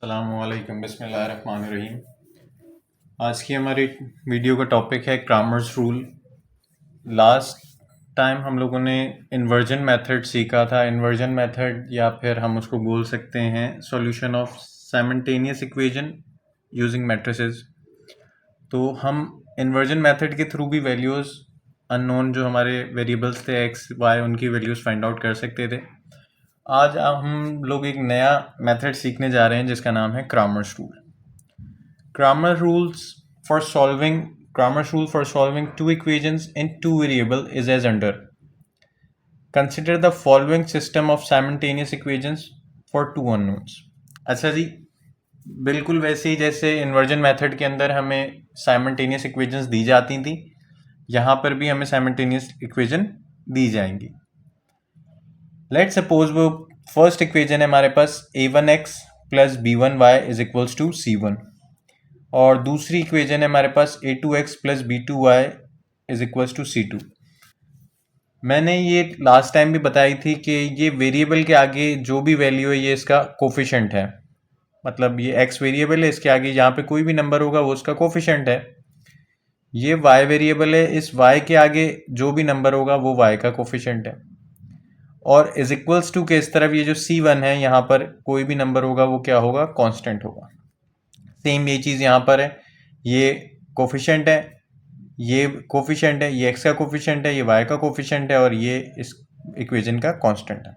अस्सलामुअलैकुम बिस्मिल्लाहिर्रहमानिर्रहीम। आज की हमारी वीडियो का टॉपिक है क्रैमर्स रूल। लास्ट टाइम हम लोगों ने इन्वर्जन मेथड सीखा था। इन्वर्जन मेथड या फिर हम उसको बोल सकते हैं solution of simultaneous equation using matrices. तो हम इन्वर्जन मेथड के थ्रू भी वैल्यूज़ अननोन जो हमारे वेरिएबल्स थे एक्स वाई उनकी वैल्यूज़ फाइंड आउट कर सकते थे। आज हम लोग एक नया मेथड सीखने जा रहे हैं जिसका नाम है Cramer's rule. Cramer rules for solving Cramer's rule for solving two equations in two variable is as under. Consider the following system of simultaneous equations for two unknowns. अच्छा जी, बिल्कुल वैसे ही जैसे इन्वर्जन मेथड के अंदर हमें साइमल्टेनियस इक्वेशंस दी जाती थी, यहाँ पर भी हमें साइमल्टेनियस इक्वेशन दी जाएंगी। लेट्स सपोज वो फर्स्ट इक्वेशन है हमारे पास a1x plus b1y is equals to c1 और दूसरी इक्वेशन है हमारे पास a2x plus b2y is equals to c2। मैंने ये लास्ट टाइम भी बताई थी कि ये वेरिएबल के आगे जो भी वैल्यू है ये इसका कोफिशिएंट है। मतलब ये x वेरिएबल है, इसके आगे यहाँ पे कोई भी नंबर होगा वो उसका कोफिशिएंट है। ये y वेरिएबल है, इस y के आगे जो भी नंबर होगा वो y का कोफिशिएंट है। और इज इक्वल्स टू के इस तरफ ये जो c1 है यहाँ पर कोई भी नंबर होगा वो क्या होगा, कांस्टेंट होगा। सेम ये चीज़ यहाँ पर है, ये कोफिशिएंट है, ये कोफिशिएंट है, ये x का कोफिशिएंट है, ये y का कोफिशिएंट है और ये इस इक्वेशन का कांस्टेंट है।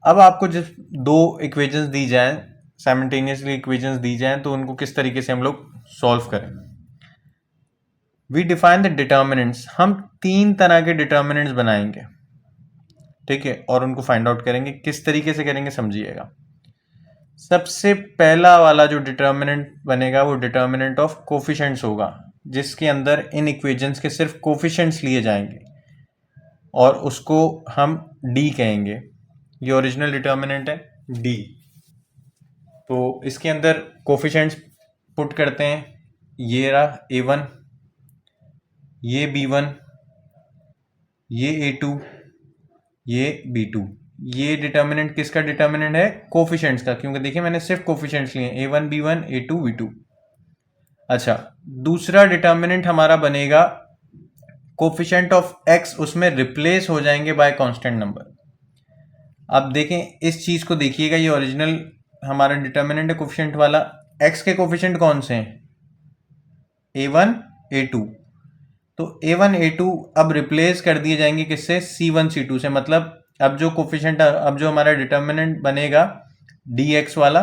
अब आपको जब दो इक्वेशंस दी जाएं, साइमल्टेनियसली इक्वेशंस दी जाएं, तो उनको किस तरीके से हम लोग सॉल्व करें। We define the determinants. हम तीन तरह के डिटर्मिनेंट्स बनाएंगे, ठीक है, और उनको फाइंड आउट करेंगे। किस तरीके से करेंगे समझिएगा। सबसे पहला वाला जो डिटर्मिनेंट बनेगा वो डिटर्मिनेंट ऑफ कोफिशिएंट्स होगा, जिसके अंदर इन इक्वेशंस के सिर्फ कोफिशिएंट्स लिए जाएंगे और उसको हम डी कहेंगे। ये ओरिजिनल डिटर्मिनेंट है डी। तो इसके अंदर कोफिशिएंट्स पुट करते हैं, ये रहा a1, ये b1, ये a2, ये b2। ये डिटर्मिनेंट किसका डिटर्मिनेंट है, कोफिशिएंट्स का, क्योंकि देखिए मैंने सिर्फ कोफिशिएंट्स लिए a1 b1 a2 b2। अच्छा, दूसरा डिटर्मिनेंट हमारा बनेगा कोफिशिएंट ऑफ x, उसमें रिप्लेस हो जाएंगे बाय कांस्टेंट नंबर। अब देखें इस चीज को, देखिएगा ये ओरिजिनल हमारा डिटर्मिनेंट है कोफिशिएंट वाला। x के कोफिशिएंट कौन से हैं, a1 a2। तो a1 a2 अब रिप्लेस कर दिए जाएंगे किससे, c1 c2 से। मतलब अब जो कोफिशिएंट, अब जो हमारा डिटर्मिनेंट बनेगा dx वाला,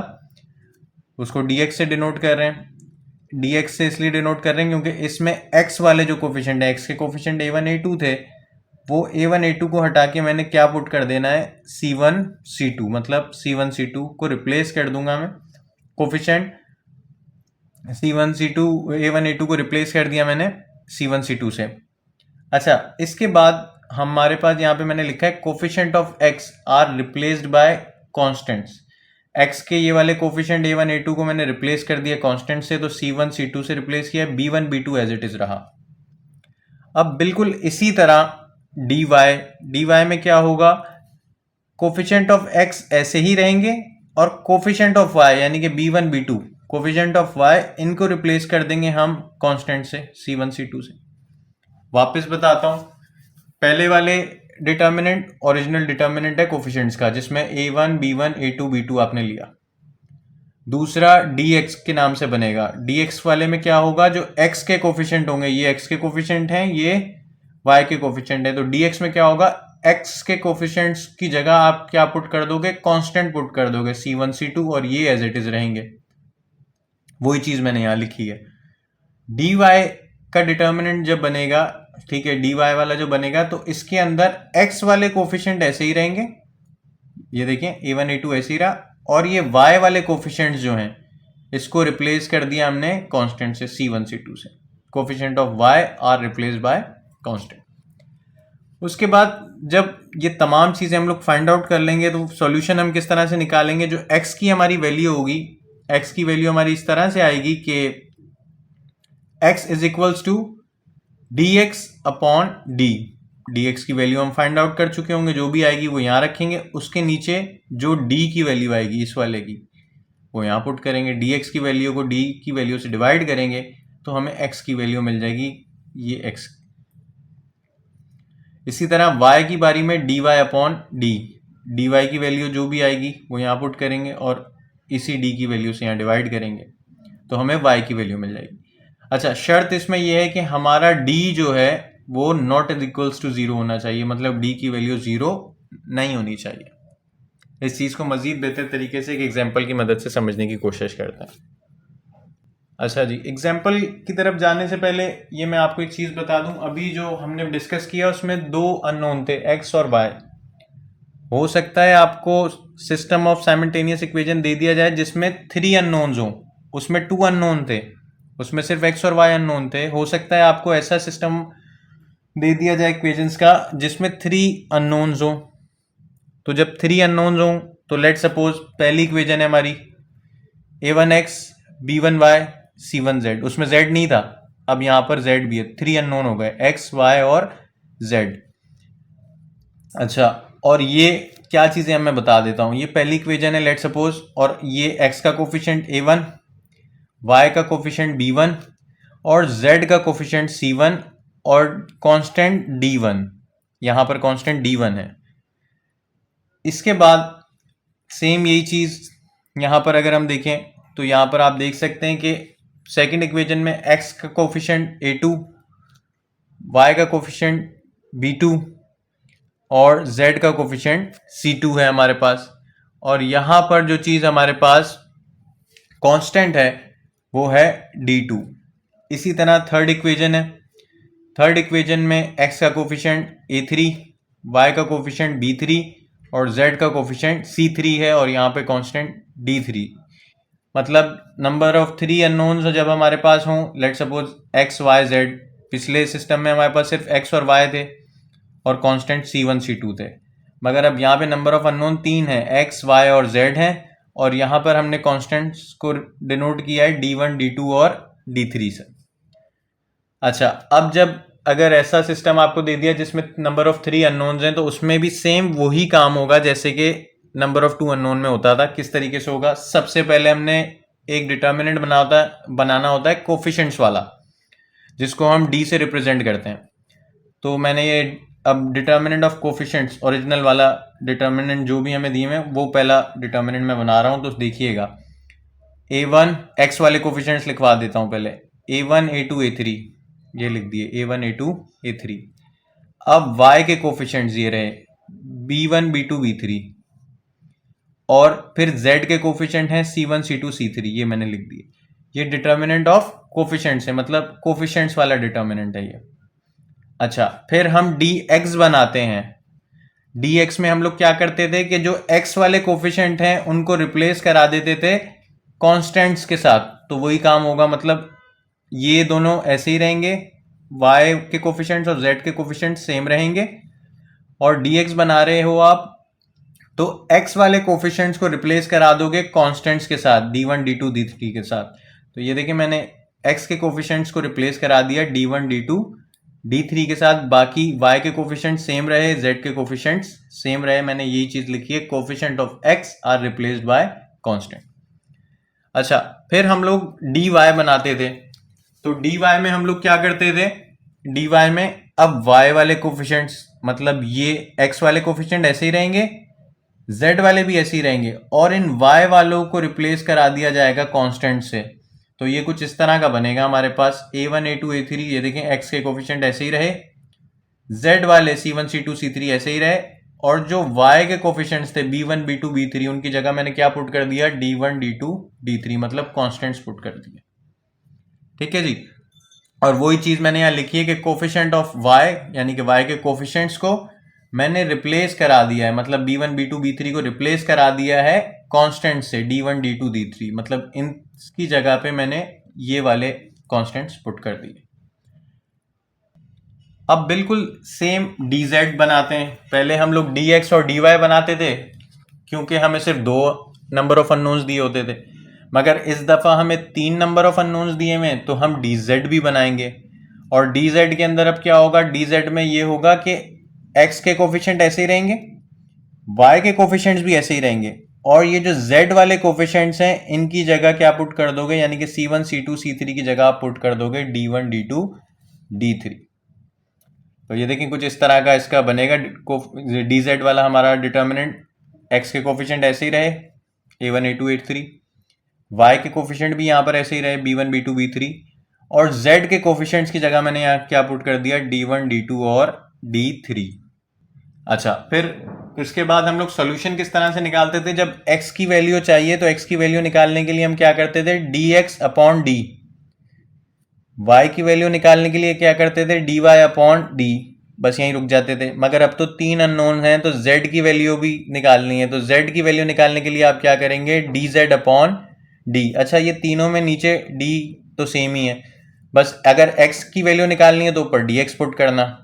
उसको dx से डिनोट कर रहे हैं। dx से इसलिए डिनोट कर रहे हैं क्योंकि इसमें x वाले जो कोफिशिएंट है, x के कोफिशिएंट a1 a2 थे, वो a1 a2 को हटा के मैंने क्या पुट कर देना है, c1 c2। मतलब c1 c2 को रिप्लेस कर दूंगा मैं, coefficient c1 c2 a1 a2 को रिप्लेस कर दिया मैंने c1 c2 से। अच्छा, इसके बाद हमारे पास यहाँ पे मैंने लिखा है coefficient of x are replaced by constants. x के ये वाले कोफिशिएंट a1 a2 को मैंने रिप्लेस कर दिया कांस्टेंट से, तो c1 c2 से रिप्लेस किया, b1 b2 as it is रहा। अब बिल्कुल इसी तरह dy में क्या होगा, कोफिशिएंट ऑफ x ऐसे ही रहेंगे और कोफिशिएंट ऑफ y यानी कि b1 b2, coefficient of y इनको रिप्लेस कर देंगे हम कांस्टेंट से c1 c2 से। वापस बताता हूं, पहले वाले डिटर्मिनेंट ओरिजिनल डिटर्मिनेंट है कोफिशिएंट्स का, जिसमें a1 b1 a2 b2 आपने लिया। दूसरा dx के नाम से बनेगा। dx वाले में क्या होगा, जो x के कोफिशिएंट होंगे, ये x के कोफिशिएंट हैं, ये y के कोफिशिएंट है। तो dx में क्या होगा, x के कोफिशिएंट्स की जगह आप क्या पुट कर दोगे, कांस्टेंट पुट कर दोगे c1 c2, और ये एज इट इज रहेंगे। वही चीज मैंने यहां लिखी है। dy का डिटर्मिनेंट जब बनेगा, ठीक है, dy वाला जो बनेगा, तो इसके अंदर x वाले कोफिशिएंट ऐसे ही रहेंगे, ये देखें a1 a2 ऐसे ही रहा, और ये y वाले कोफिशिएंट्स जो हैं इसको रिप्लेस कर दिया हमने कांस्टेंट से c1 c2 से। Coefficient of y are replace by constant. उसके बाद जब ये तमाम चीजें हम लोग फाइंड आउट कर लेंगे तो सॉल्यूशन हम किस तरह से निकालेंगे। जो x की हमारी वैल्यू होगी, x की वैल्यू हमारी इस तरह से आएगी कि x is equals to dx upon d। dx की वैल्यू हम फाइंड आउट कर चुके होंगे, जो भी आएगी वो यहाँ रखेंगे, उसके नीचे जो d की वैल्यू आएगी इस वाले की, वो यहाँ पुट करेंगे, dx की वैल्यू को d की वैल्यू से डिवाइड करेंगे तो हमें x की वैल्यू मिल जाएगी, ये x। इसी तरह y की बारी में dy अपॉन डी, dy की वैल्यू जो भी आएगी वो यहाँ पुट करेंगे और इसी d की वैल्यू से यहाँ डिवाइड करेंगे तो हमें y की वैल्यू मिल जाएगी। अच्छा, शर्त इसमें यह है कि हमारा d जो है वो नॉट इक्वल्स टू 0 होना चाहिए, मतलब d की वैल्यू 0 नहीं होनी चाहिए। इस चीज़ को मज़ीद बेहतर तरीके से एक एग्जाम्पल की मदद से समझने की कोशिश करते हैं। अच्छा जी, एग्जाम्पल की तरफ जाने से पहले ये मैं आपको एक चीज़ बता दूं, अभी जो हमने डिस्कस किया उसमें दो अननोन थे, x और y। हो सकता है आपको सिस्टम ऑफ साइमल्टेनियस इक्वेशन दे दिया जाए जिसमें 3 अननोन्स हों, उसमें 2 अननोन थे, उसमें सिर्फ x और y अननोन थे। हो सकता है आपको ऐसा सिस्टम दे दिया जाए इक्वेशंस का जिसमें 3 अननोन्स हों। तो जब 3 अननोन्स हों तो लेट सपोज पहली इक्वेशन है हमारी a1x b1y c1z, उसमें z नहीं था, अब यहां पर z भी है, 3 अननोन हो गए x, y और z। अच्छा, और ये क्या चीज़ें मैं बता देता हूँ। ये पहली इक्वेशन है लेट सपोज, और ये x का कोफिशिएंट a1, y का कोफिशिएंट b1 और z का कोफिशिएंट c1 और कांस्टेंट d1, यहाँ पर कांस्टेंट d1 है। इसके बाद सेम यही चीज़ यहाँ पर अगर हम देखें तो यहाँ पर आप देख सकते हैं कि सेकंड इक्वेशन में x का कोफिशिएंट a2, y का कोफिशिएंट b2 और z का कोफिशिएंट c2 है हमारे पास, और यहाँ पर जो चीज़ हमारे पास कांस्टेंट है वो है d2। इसी तरह थर्ड इक्वेशन है, थर्ड इक्वेशन में x का कोफिशिएंट a3, y का कोफिशिएंट b3 और z का कोफिशिएंट c3 है, और यहाँ पे कांस्टेंट d3। मतलब नंबर ऑफ 3 अननोन्स जब हमारे पास हों, let suppose x, y, z, पिछले सिस्टम में हमारे पास सिर्फ x और y थे और कांस्टेंट c1 c2 थे, मगर अब यहाँ पे नंबर ऑफ अननोन 3 है, x, y और z है, और यहाँ पर हमने कांस्टेंट्स को डिनोट किया है d1, d2 और d3 से। अच्छा, अब जब अगर ऐसा सिस्टम आपको दे दिया जिसमें नंबर ऑफ 3 अननोन्स हैं तो उसमें भी सेम वही काम होगा जैसे कि नंबर ऑफ 2 अननोन में होता था। किस तरीके से होगा? सबसे पहले हमने एक डिटर्मिनेंट बनाना होता है कोफिशिएंट्स वाला, जिसको हम d से रिप्रेजेंट करते हैं। तो मैंने ये अब डिटर्मिनेंट ऑफ कोफिशिएंट्स ओरिजिनल वाला डिटर्मिनेंट जो भी हमें दिए हैं वो पहला डिटर्मिनेंट मैं बना रहा हूँ। तो देखिएगा, a1 x वाले कोफिशिएंट्स लिखवा देता हूँ पहले, a1 a2 a3, ये लिख दिए a1 a2 a3। अब y के कोफिशिएंट्स ये रहे b1 b2 b3, और फिर z के कोफिशिएंट हैं c1 c2 c3, ये मैंने लिख दिए। ये डिटर्मिनेंट ऑफ कोफिशिएंट्स है, मतलब कोफिशिएंट्स वाला डिटर्मिनेंट है ये। अच्छा, फिर हम dx बनाते हैं। dx में हम लोग क्या करते थे कि जो x वाले कोफिशिएंट हैं उनको रिप्लेस करा देते थे कांस्टेंट्स के साथ, तो वही काम होगा, मतलब ये दोनों ऐसे ही रहेंगे, y के कोफिशिएंट्स और z के कोफिशिएंट्स सेम रहेंगे, और dx बना रहे हो आप तो x वाले कोफिशिएंट्स को रिप्लेस करा दोगे कांस्टेंट्स के साथ, d1 d2 d3 के साथ। तो ये देखिए, मैंने x के कोफिशिएंट्स को रिप्लेस करा दिया d1 d2 d3 के साथ, बाकी y के कोफिशिएंट सेम रहे, z के कोफिशिएंट्स सेम रहे। मैंने यही चीज लिखी है, coefficient of x are replaced by constant. अच्छा, फिर हम लोग dy बनाते थे। तो dy में हम लोग क्या करते थे, dy में अब y वाले कोफिशिएंट्स, मतलब ये x वाले कोफिशिएंट ऐसे ही रहेंगे, z वाले भी ऐसे ही रहेंगे, और इन y वालों को रिप्लेस करा दिया जाएगा कांस्टेंट से। तो ये कुछ इस तरह का बनेगा हमारे पास, a1 a2 a3, ये देखें x के कोफिशिएंट ऐसे ही रहे, z वाले c1 c2 c3 ऐसे ही रहे, और जो y के कोफिशिएंट्स थे b1 b2 b3, उनकी जगह मैंने क्या पुट कर दिया, d1 d2 d3, मतलब कांस्टेंट्स पुट कर दिए। ठीक है जी, और वही चीज मैंने यहाँ लिखी है कि कोफिशिएंट ऑफ y, यानी कि y के कोफिशिएंट्स को मैंने रिप्लेस करा दिया है, मतलब b1 b2 b3 को रिप्लेस करा दिया है कांस्टेंट से, d1 d2 d3, मतलब इनकी जगह पे मैंने ये वाले कांस्टेंट्स पुट कर दिए। अब बिल्कुल सेम dz बनाते हैं। पहले हम लोग dx और dy बनाते थे क्योंकि हमें सिर्फ 2 नंबर ऑफ अननोन्स दिए होते थे, मगर इस दफ़ा हमें 3 नंबर ऑफ अननोन्स दिए हुए हैं, तो हम dz भी बनाएंगे। और dz के अंदर अब क्या होगा, dz में ये होगा कि x के कोफिशिएंट ऐसे ही रहेंगे, y के कोफिशिएंट्स भी ऐसे ही रहेंगे, और ये जो z वाले कोफिशिएंट्स हैं इनकी जगह क्या पुट कर दोगे, यानी कि C1 C2 C3 की जगह आप पुट कर दोगे D1 D2 D3। तो ये देखिए कुछ इस तरह का इसका बनेगा। dz वाला हमारा डिटर्मिनेंट x के कोफिशिएंट ऐसे ही रहे A1 A2 A3, y के कोफिशिएंट भी यहाँ पर ऐसे ही रहे B1 B2 B3, और z के कोफिशिएंट्स की जगह मैंने यहाँ क्या पुट कर दिया D1 D2 और D3। अच्छा, फिर इसके बाद हम लोग सोल्यूशन किस तरह से निकालते थे, जब x की वैल्यू चाहिए तो x की वैल्यू निकालने के लिए हम क्या करते थे dx अपॉन d, y की वैल्यू निकालने के लिए क्या करते थे dy अपॉन d, बस यहीं रुक जाते थे। मगर अब तो 3 अननोन हैं तो z की वैल्यू भी निकालनी है, तो z की वैल्यू निकालने के लिए आप क्या करेंगे dz अपॉन d। अच्छा, ये तीनों में नीचे d तो सेम ही है, बस अगर x की वैल्यू निकालनी है तो ऊपर dx पुट करना,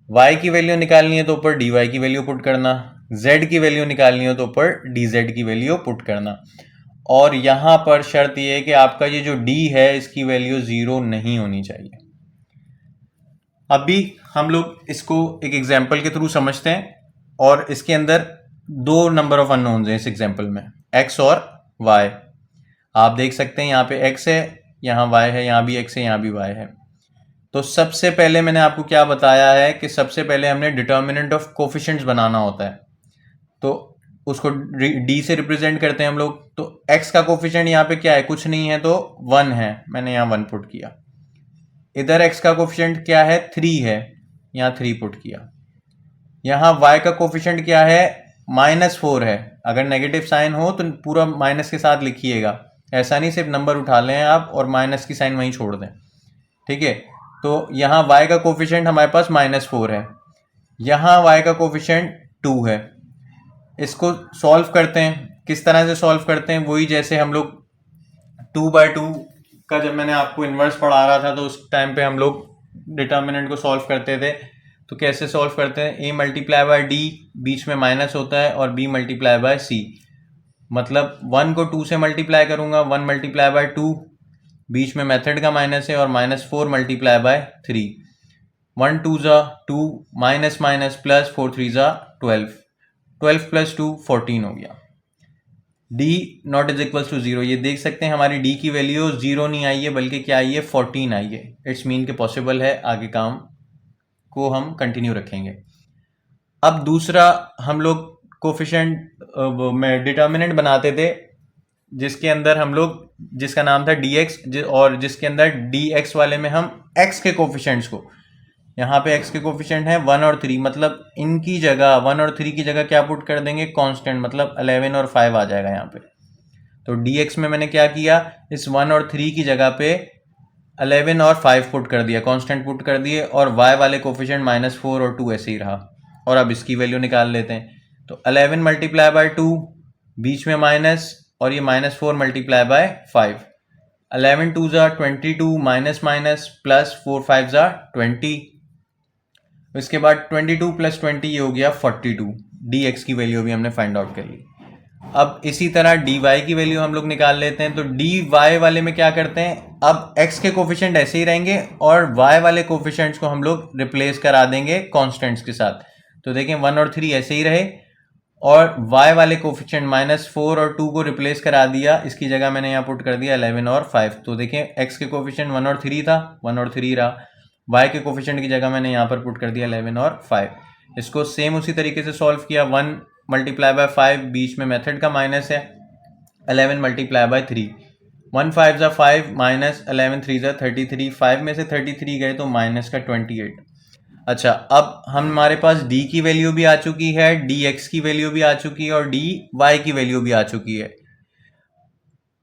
y की वैल्यू निकालनी है तो ऊपर dy की वैल्यू पुट करना, z की वैल्यू निकालनी हो तो ऊपर dz की वैल्यू पुट करना। और यहां पर शर्त यह है कि आपका ये जो d है इसकी वैल्यू 0 नहीं होनी चाहिए। अभी हम लोग इसको एक एग्जाम्पल के थ्रू समझते हैं, और इसके अंदर 2 नंबर ऑफ अननोन्स हैं इस एग्जाम्पल में, x और y। आप देख सकते हैं यहाँ पे x है, यहाँ y है, यहाँ भी x है, यहाँ भी y है। तो सबसे पहले मैंने आपको क्या बताया है कि सबसे पहले हमने डिटर्मिनेंट ऑफ कोफिशिएंट्स बनाना होता है, तो उसको d से रिप्रेजेंट करते हैं हम लोग। तो x का कोफिशिएंट यहाँ पे क्या है, कुछ नहीं है तो 1 है, मैंने यहाँ 1 पुट किया। इधर x का कोफिशिएंट क्या है 3 है, यहाँ 3 पुट किया। यहाँ y का कोफिशिएंट क्या है -4 है, अगर नेगेटिव साइन हो तो पूरा माइनस के साथ लिखिएगा, ऐसा नहीं सिर्फ नंबर उठा लें आप और माइनस की साइन वहीं छोड़ दें, ठीक है। तो यहाँ y का कोफिशिएंट हमारे पास -4 है, यहाँ y का कोफिशिएंट 2 है। इसको सॉल्व करते हैं, किस तरह से सॉल्व करते हैं, वही जैसे हम लोग 2/2 का जब मैंने आपको इन्वर्स पढ़ा रहा था तो उस टाइम पे हम लोग डिटर्मिनेंट को सॉल्व करते थे। तो कैसे सॉल्व करते हैं, a मल्टीप्लाई बाय d, बीच में माइनस होता है, और b मल्टीप्लाई बाय c, मतलब 1 को 2 से मल्टीप्लाई करूंगा, 1 मल्टीप्लाई बाय 2, बीच में मेथड का माइनस है, और -4 मल्टीप्लाई बाय 3, 1 2 ज़ा 2, माइनस माइनस प्लस 4 3 ज़ा 12, 12 प्लस 2 14 हो गया। d not is equal to 0, ये देख सकते हैं हमारी d की वैल्यू 0 नहीं आई है बल्कि क्या आई है 14 आई है। इट्स मीन के पॉसिबल है, आगे काम को हम कंटिन्यू रखेंगे। अब दूसरा हम लोग कोफिशिएंट में डिटर्मिनेंट बनाते थे जिसके अंदर हम लोग, जिसका नाम था dx, और जिसके अंदर dx वाले में हम x के कोफिशिएंट्स को, यहाँ पे x के कोफिशिएंट हैं 1 और 3, मतलब इनकी जगह 1 और 3 की जगह क्या पुट कर देंगे कांस्टेंट, मतलब 11 और 5 आ जाएगा यहाँ पे। तो dx में मैंने क्या किया, इस 1 और 3 की जगह पे 11 और 5 पुट कर दिया, कांस्टेंट पुट कर दिए, और y वाले कोफिशिएंट -4 और 2 ऐसे ही रहा। और अब इसकी वैल्यू निकाल लेते हैं, तो 11 मल्टीप्लाई बाय 2, बीच में माइनस, और ये -4 मल्टीप्लाई बाय 5, 11 2 ज़ा 22, माइनस माइनस प्लस 4 5 ज़ा 20, इसके बाद 22 प्लस 20 ये हो गया 42। dx की वैल्यू भी हमने फाइंड आउट कर ली। अब इसी तरह dy की वैल्यू हम लोग निकाल लेते हैं। तो dy वाले में क्या करते हैं, अब x के कोफिशिएंट ऐसे ही रहेंगे और y वाले कोफिशिएंट्स को हम लोग रिप्लेस करा देंगे कांस्टेंट्स के साथ। तो देखें 1 और 3 ऐसे ही रहे, और y वाले कोफिशिएंट -4 और 2 को रिप्लेस करा दिया, इसकी जगह मैंने यहाँ पुट कर दिया 11 और 5। तो देखें x के कोफिशिएंट 1 और 3 था, 1 और 3 रहा, y के कोफिशिएंट की जगह मैंने यहाँ पर पुट कर दिया 11 और 5। इसको सेम उसी तरीके से सॉल्व किया, 1 मल्टीप्लाई बाय 5, बीच में मेथड का माइनस है, 11 मल्टीप्लाई बाय 3, 1 5 ज़ा 5, माइनस 11 3 ज़ा 33, 5 में से 33 गए तो माइनस का 28। अच्छा, अब हमारे पास d की वैल्यू भी आ चुकी है, dx की वैल्यू भी आ चुकी है, और dy की वैल्यू भी आ चुकी है।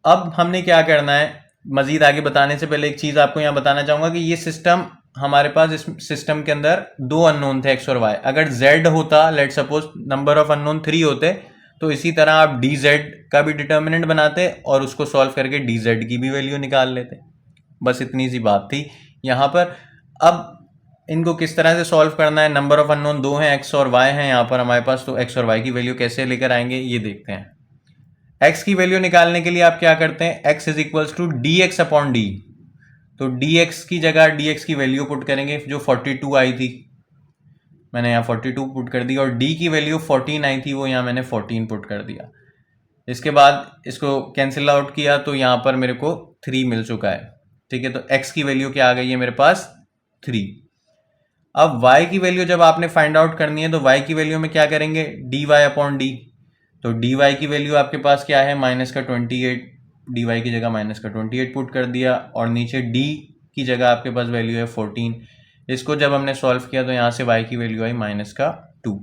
अब हमने क्या करना है, मजीद आगे बताने से पहले एक चीज़ आपको यहाँ बताना चाहूँगा कि ये सिस्टम, हमारे पास इस सिस्टम के अंदर 2 अननोन थे x और y। अगर z होता, let suppose number of unknown 3 होते, तो इसी तरह आप dz का भी डिटर्मिनेंट बनाते और उसको सॉल्व करके dz की भी वैल्यू निकाल लेते। बस इतनी सी बात थी यहाँ पर। अब इनको किस तरह से सॉल्व करना है, नंबर ऑफ अननोन 2 हैं, x और y हैं यहाँ पर हमारे पास, तो x और y की वैल्यू कैसे लेकर आएंगे ये देखते हैं। x की वैल्यू निकालने के लिए आप क्या करते हैं, x is equals to dx upon d। तो dx की जगह dx की वैल्यू पुट करेंगे जो 42 आई थी, मैंने यहाँ 42 पुट कर दी, और d की वैल्यू 14 आई थी, वो यहाँ मैंने 14 पुट कर दिया। इसके बाद इसको कैंसिल आउट किया तो यहाँ पर मेरे को 3 मिल चुका है। ठीक है, तो x की वैल्यू क्या आ गई है मेरे पास 3। अब y की वैल्यू जब आपने फाइंड आउट करनी है तो y की वैल्यू में क्या करेंगे, dy अपॉन डी। तो dy की वैल्यू आपके पास क्या है, -28। dy की जगह -28 पुट कर दिया और नीचे d की जगह आपके पास वैल्यू है 14। इसको जब हमने सॉल्व किया तो यहाँ से y की वैल्यू आई -2।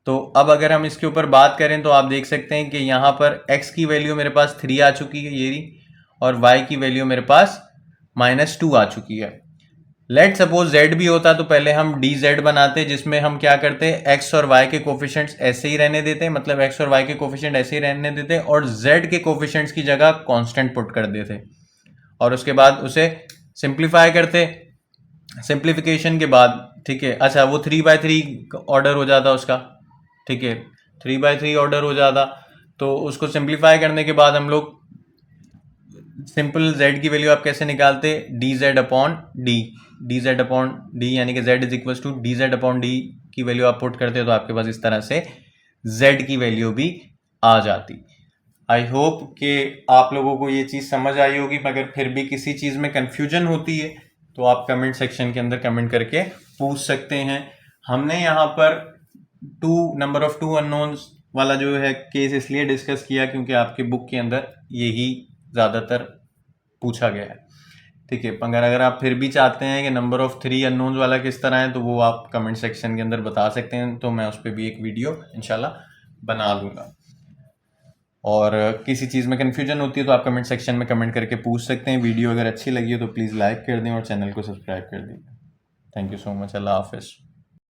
तो अब अगर हम इसके ऊपर बात करें तो आप देख सकते हैं कि यहाँ पर x की वैल्यू मेरे पास 3 आ चुकी है ये रही, और y की वैल्यू मेरे पास -2 आ चुकी है। लेट सपोज z भी होता तो पहले हम dz बनाते, जिसमें हम क्या करते, x और y के कोफिशिएंट्स ऐसे ही रहने देते, मतलब x और y के कोफिशिएंट ऐसे ही रहने देते और z के कोफिशिएंट्स की जगह कांस्टेंट पुट कर देते और उसके बाद उसे सिंप्लीफाई करते। सिंप्लीफिकेशन के बाद ठीक है, अच्छा वो 3/3 ऑर्डर हो जाता उसका। ठीक है, 3/3 ऑर्डर हो जाता, तो उसको सिंप्लीफाई करने के बाद हम लोग सिंपल z की वैल्यू आप कैसे निकालते, dz upon D. dz upon D यानी कि z is equal to dz upon D की वैल्यू आप पुट करते हो तो आपके पास इस तरह से z की वैल्यू भी आ जाती। आई होप कि आप लोगों को ये चीज़ समझ आई होगी, मगर फिर भी किसी चीज़ में कन्फ्यूजन होती है तो आप कमेंट सेक्शन के अंदर कमेंट करके पूछ सकते हैं। हमने यहाँ पर नंबर ऑफ टू अननोन्स वाला जो है केस इसलिए डिस्कस किया क्योंकि आपकी बुक के अंदर यही ज़्यादातर पूछा गया है। ठीक है, मगर अगर आप फिर भी चाहते हैं कि नंबर ऑफ 3 अननोन्स वाला किस तरह है तो वो आप कमेंट सेक्शन के अंदर बता सकते हैं, तो मैं उस पर भी एक वीडियो इंशाल्लाह बना दूंगा। और किसी चीज़ में कन्फ्यूजन होती है तो आप कमेंट सेक्शन में कमेंट करके पूछ सकते हैं। वीडियो अगर अच्छी लगी हो तो प्लीज़ लाइक कर दें और चैनल को सब्सक्राइब कर दें। Thank you so much. अल्लाह हाफिज़।